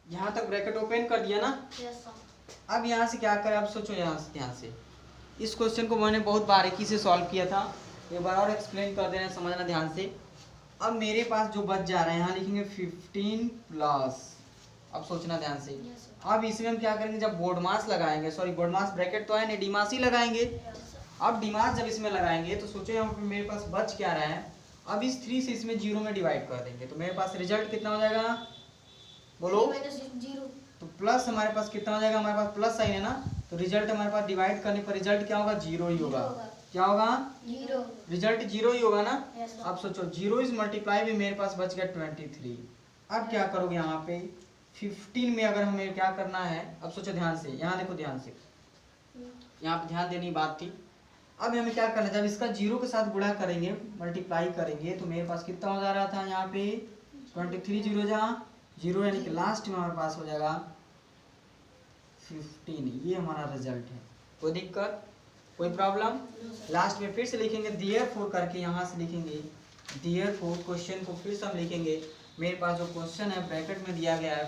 यहाँ तक bracket open कर दिया ना। Yes sir. अब यहाँ से क्या करें, अब सोचो यहाँ से ध्यान से। इस क्वेश्चन को मैंने बहुत बारीकी से सॉल्व किया था, एक बार और एक्सप्लेन कर देना, समझना ध्यान से। अब मेरे पास जो बच जा रहा है यहाँ लिखेंगे 15 प्लस, अब सोचना ध्यान से। अब इसमें हम क्या करेंगे, जब बोर्ड मास लगाएंगे, सॉरी बोर्ड मास ब्रैकेट तो है नहीं, डीमास ही लगाएंगे। अब डीमास जब इसमें लगाएंगे तो सोचो यहाँ पे मेरे पास बच क्या रहा है। अब इस 3 से इसमें 0 में डिवाइड कर देंगे तो मेरे पास रिजल्ट कितना हो जाएगा, बोलो। तो प्लस हमारे पास कितना हो जाएगा, हमारे पास प्लस साइन है ना, तो रिजल्ट हमारे पास डिवाइड करने पर रिजल्ट क्या होगा, 0 ही होगा। क्या होगा, 0। रिजल्ट 0 ही होगा ना। Yes, sir. अब सोचो 0 इज मल्टीप्लाई में मेरे पास बच गया 23। अब क्या करोगे यहाँ पे 15 में अगर हमें क्या करना है, अब सोचो ध्यान से, यहाँ देखो ध्यान से, यहाँ पे ध्यान देने की बात थी। अब हमें क्या करना है, जब इसका 0 के साथ गुणा करेंगे, मल्टीप्लाई करेंगे, तो मेरे पास कितना हो जा रहा था यहाँ पे 23 0 जहाँ 0, यानी कि लास्ट में हमारे पास हो जाएगा 15। ये हमारा रिजल्ट है। कोई दिक्कत, कोई प्रॉब्लम। लास्ट में फिर से लिखेंगे देयरफॉर करके, यहाँ से लिखेंगे देयरफॉर, क्वेश्चन को फिर से हम लिखेंगे। मेरे पास जो क्वेश्चन है ब्रैकेट में दिया गया है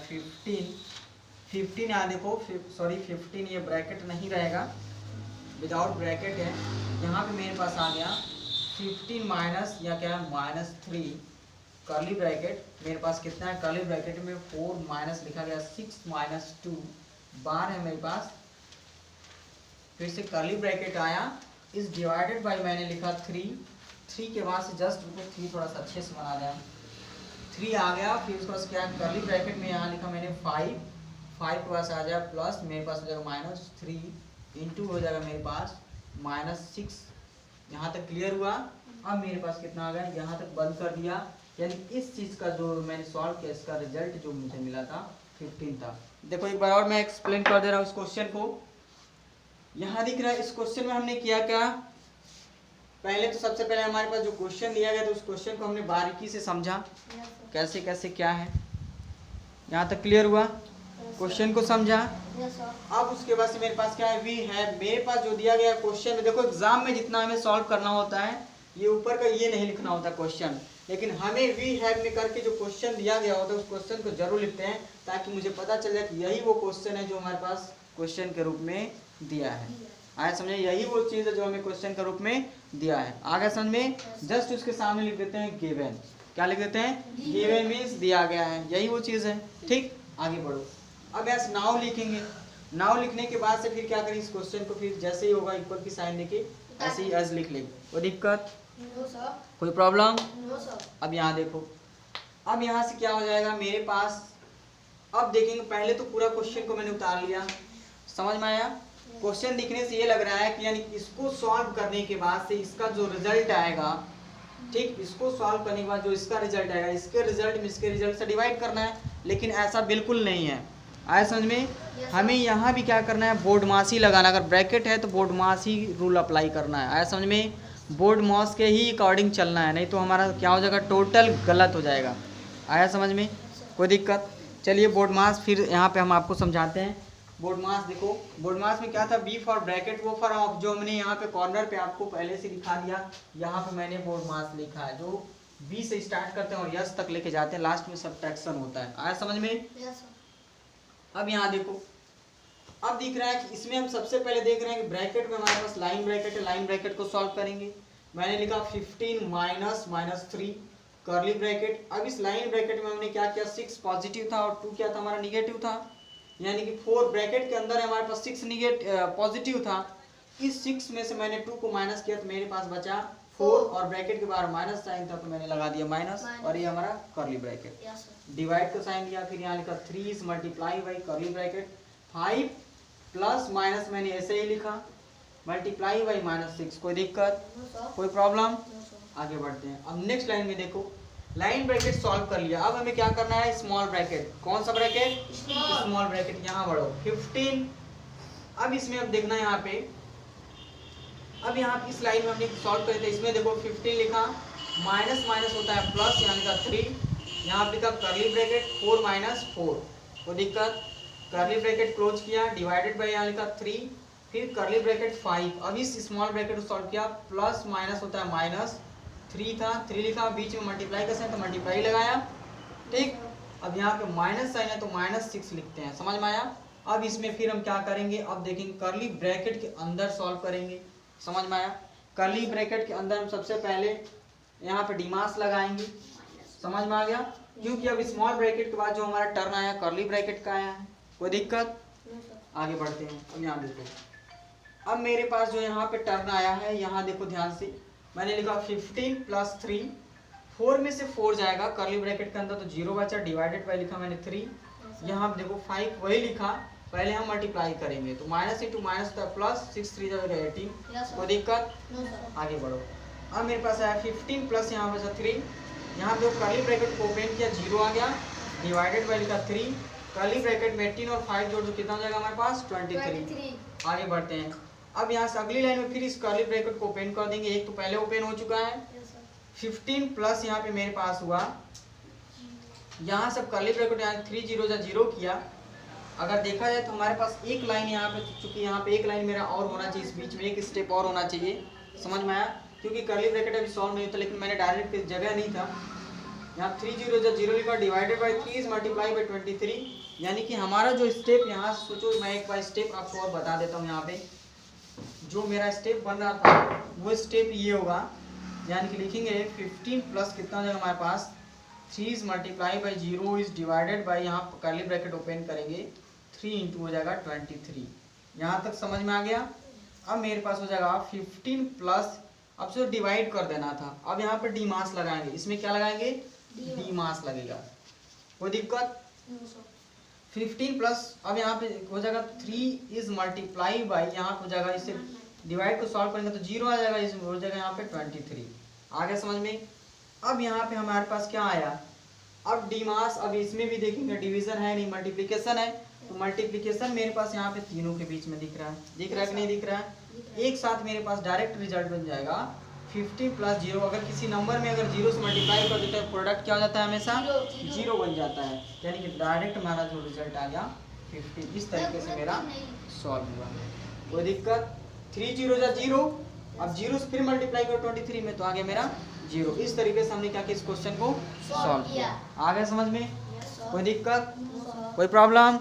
15 यहाँ देखो, सॉरी 15 ये ब्रैकेट नहीं रहेगा, विदाउट ब्रैकेट है। यहाँ पे मेरे पास आ गया 15 माइनस या क्या है -3 कर्ली ब्रैकेट। मेरे पास कितना है कर्ली ब्रैकेट में 4 माइनस लिखा गया 6 माइनस 2 बार है मेरे पास। फिर से कर्ली ब्रैकेट आया, इस डिवाइडेड बाय मैंने लिखा 3 के बाद से जस्ट रुको 3 थोड़ा सा अच्छे से बना दें, 3 आ गया। फिर उसके बाद क्या कर्ली ब्रैकेट में यहाँ लिखा मैंने 5 के पास आ जाए प्लस, मेरे पास हो जाएगा -3 इंटू हो जाएगा मेरे पास -6। यहाँ तक क्लियर हुआ। अब मेरे पास कितना आ गया, यहाँ तक बंद कर दिया, यानी इस चीज़ का जो मैंने सॉल्व किया इसका रिजल्ट जो मुझे मिला था 15 था। देखो एक बार और मैं एक्सप्लेन कर दे रहा हूँ इस क्वेश्चन को। यहाँ दिख रहा है इस क्वेश्चन में हमने किया क्या, पहले तो सबसे पहले हमारे पास जो क्वेश्चन दिया गया तो उस क्वेश्चन को हमने बारीकी से समझा, कैसे कैसे क्या है। यहाँ तक क्लियर हुआ, क्वेश्चन को समझा। अब उसके बाद से मेरे पास क्या है, वी है, मेरे पास जो दिया गया क्वेश्चन में, देखो एग्जाम में जितना हमें सॉल्व करना होता है ये ऊपर का ये नहीं लिखना होता क्वेश्चन, लेकिन हमें वी हैव में करके जो क्वेश्चन दिया गया होता है उस क्वेश्चन को जरूर लिखते हैं, ताकि मुझे पता चल जाए कि यही वो क्वेश्चन है जो हमारे पास क्वेश्चन के रूप में दिया है। आया समझे, यही वो चीज़ है जो हमें क्वेश्चन के रूप में दिया है। आगे समझ में, जस्ट उसके सामने लिख देते हैं गिवन। क्या लिख देते हैं, गिवन मीन्स दिया गया है, यही वो चीज़ है। ठीक, आगे बढ़ो। अब ऐसे नाउ लिखेंगे, नाउ लिखने के बाद से फिर क्या करें, इस क्वेश्चन को फिर जैसे ही होगा इक्वल की साइन लेके ऐसे ही एज लिख लेंगे। कोई दिक्कत, कोई प्रॉब्लम। अब यहाँ देखो, अब यहाँ से क्या हो जाएगा मेरे पास, अब देखेंगे पहले तो पूरा क्वेश्चन को मैंने उतार लिया, समझ में आया। क्वेश्चन दिखने से ये लग रहा है कि यानी इसको सॉल्व करने के बाद से इसका जो रिजल्ट आएगा, ठीक, इसको सॉल्व करने के बाद जो इसका रिजल्ट आएगा, इसके रिजल्ट में इसके रिजल्ट से डिवाइड करना है, लेकिन ऐसा बिल्कुल नहीं है। आया समझ में, हमें यहाँ भी क्या करना है, बोर्ड मास ही लगाना, अगर ब्रैकेट है तो बोर्ड मास ही रूल अप्लाई करना है। आया समझ में, बोर्ड मास के ही अकॉर्डिंग चलना है, नहीं तो हमारा क्या हो जाएगा, टोटल गलत हो जाएगा। आया समझ में, कोई दिक्कत। चलिए बोर्ड मास फिर यहाँ पे हम आपको समझाते हैं। बोर्ड मास देखो, बोर्ड मास में क्या था, बी फॉर ब्रैकेट, वो फॉर ऑफ, जो हमने यहाँ पे कॉर्नर पे आपको पहले से दिखा दिया, यहाँ पे मैंने बोर्ड मास लिखा है, जो बी से स्टार्ट करते हैं और यस तक लेके जाते हैं, लास्ट में सब्ट्रैक्शन होता है। आया समझ में। अब यहाँ देखो, अब दिख रहा है कि इसमें हम सबसे पहले देख रहे हैं कि ब्रैकेट में हमारे पास लाइन ब्रैकेट है, लाइन ब्रैकेट को सॉल्व करेंगे। मैंने लिखा 15 माइनस -3 कर्ली ब्रैकेट। अब इस लाइन ब्रैकेट में हमने क्या किया, 6 पॉजिटिव था और 2 क्या था, हमारा निगेटिव था, यानी कि 4 ब्रैकेट के अंदर है हमारे पास 6 पॉजिटिव था। इस 6 में से मैंने 2 को माइनस किया तो मेरे पास बचा 4, और ब्रैकेट के बाहर माइनस साइन था तो मैंने लगा दिया माइनस, और ये हमारा कर्ली ब्रैकेट। डिवाइड का साइन दिया, फिर यहाँ लिखा 3 is multiply by curly bracket 5 plus minus मैंने ऐसे ही लिखा, मल्टीप्लाई बाई -6। कोई दिक्कत, कोई प्रॉब्लम। आगे बढ़ते हैं। अब नेक्स्ट लाइन में देखो, लाइन ब्रैकेट सॉल्व कर लिया, अब हमें क्या करना है, स्मॉल ब्रैकेट। कौन सा ब्रैकेट, स्मॉल ब्रैकेट। यहाँ बढ़ो 15। अब इसमें अब देखना यहाँ पे, अब यहाँ इस लाइन में हमने सॉल्व करे थे, इसमें देखो 15 लिखा, माइनस माइनस होता है प्लस, यहाँ लिखा 3, यहाँ लिखा कर्ली ब्रैकेट 4 माइनस 4। कोई दिक्कत, कर्ली ब्रैकेट क्लोज किया, डिवाइडेड बाय यहाँ लिखा 3, फिर कर्ली ब्रैकेट 5। अब इस स्मॉल ब्रैकेट को सॉल्व किया, प्लस माइनस होता है -3 था, 3 लिखा, बीच में मल्टीप्लाई का साइन तो मल्टीप्लाई लगाया, ठीक। अब यहाँ पे माइनस साइन है तो -6 लिखते हैं, समझ में आया। अब इसमें फिर हम क्या करेंगे, अब देखेंगे कर्ली ब्रैकेट के अंदर सॉल्व करेंगे, समझ में आया। कर्ली ब्रैकेट के अंदर हम सबसे पहले यहाँ पे डिमास लगाएंगे, समझ में आ गया, क्योंकि अब स्मॉल ब्रैकेट के बाद जो हमारा टर्न आया कर्ली ब्रैकेट का आया है। कोई दिक्कत, आगे बढ़ते हैं। अब यहाँ देखो, अब मेरे पास जो यहाँ पे टर्न आया है, यहाँ देखो ध्यान से, मैंने लिखा 15 + 3, 4 में से 4 जाएगा कर्ली ब्रैकेट के अंदर तो 0 बचा, डिवाइडेड बाय लिखा मैंने 3, यहाँ देखो 5 वही लिखा, पहले हम मल्टीप्लाई करेंगे तो माइनस इंटू माइनस था प्लस, 6 3 18। कोई दिक्कत, आगे बढ़ो। अब मेरे पास आया 15 प्लस यहाँ बचा 3, यहाँ देखो कर्ली ब्रैकेट को ओपन किया 0 आ गया, डिवाइडेड बाय लिखा 3, कर्ली ब्रैकेट में 18 और 5 जोड़ दो कितना हो जाएगा हमारे पास 23। आगे बढ़ते हैं। अब यहाँ से अगली लाइन में फिर इस कर्ली ब्रैकेट को ओपन कर देंगे, एक तो पहले ओपन हो चुका है, 15 प्लस यहाँ पे मेरे पास हुआ, यहाँ सब कर्ली ब्रैकेट यहाँ 3 0 0 किया। अगर देखा जाए तो हमारे पास एक लाइन यहाँ पे, चूंकि यहाँ पे एक लाइन मेरा और होना चाहिए, इस बीच में एक स्टेप और होना चाहिए, समझ में आया, क्योंकि कर्ली ब्रैकेट अभी सॉल्व नहीं होता, लेकिन मैंने डायरेक्ट इस जगह नहीं था, यहाँ 3 0 0 लिखा, divided by 3 is multiply by 23, यानी कि हमारा जो स्टेप यहाँ सोचो, मैं एक बार स्टेप आपको और बता देता हूँ। यहाँ पे जो मेरा स्टेप बन रहा था वो स्टेप ये होगा, यानी कि लिखेंगे 15 प्लस कितना हो जाएगा हमारे पास 3 is multiply by 0 is divided by, यहाँ कर्ली ब्रैकेट ओपन करेंगे 3 इंटू हो जाएगा 23। यहाँ तक समझ में आ गया। अब मेरे पास हो जाएगा 15 प्लस, अब से डिवाइड कर देना था, अब यहाँ पे डी मास लगाएंगे, इसमें क्या लगाएंगे डी मास लगेगा, कोई दिक्कत। 15 प्लस अब यहाँ पे हो जाएगा 3 इज मल्टीप्लाई बाई, यहाँ पे हो जाएगा, इसे डिवाइड को सॉल्व करेंगे तो 0 आ जाएगा, इसमें हो जाएगा यहाँ पे 23। आगे समझ में। अब यहाँ पे हमारे पास क्या आया, अब डी मास, अब इसमें भी देखेंगे डिवीजन है नहीं मल्टीप्लिकेशन है, तो मल्टीप्लिकेशन मेरे पास यहाँ पे तीनों के बीच में दिख रहा है कि नहीं दिख रहा है, एक साथ मेरे पास डायरेक्ट रिजल्ट बन जाएगा 50 प्लस 0। अगर किसी नंबर में अगर 0 से मल्टीप्लाई कर देते हैं प्रोडक्ट क्या हो जाता है, हमेशा 0 बन जाता है, यानी कि डायरेक्ट हमारा जो रिजल्ट आ गया 50। इस तरीके से मेरा सॉल्व हुआ, कोई दिक्कत। 3 0 0, अब 0 से फिर मल्टीप्लाई करो 23 में तो आ गया मेरा 0। इस तरीके से हमने क्या किया, इस क्वेश्चन को सॉल्व किया। आ गया समझ में, कोई दिक्कत, कोई प्रॉब्लम।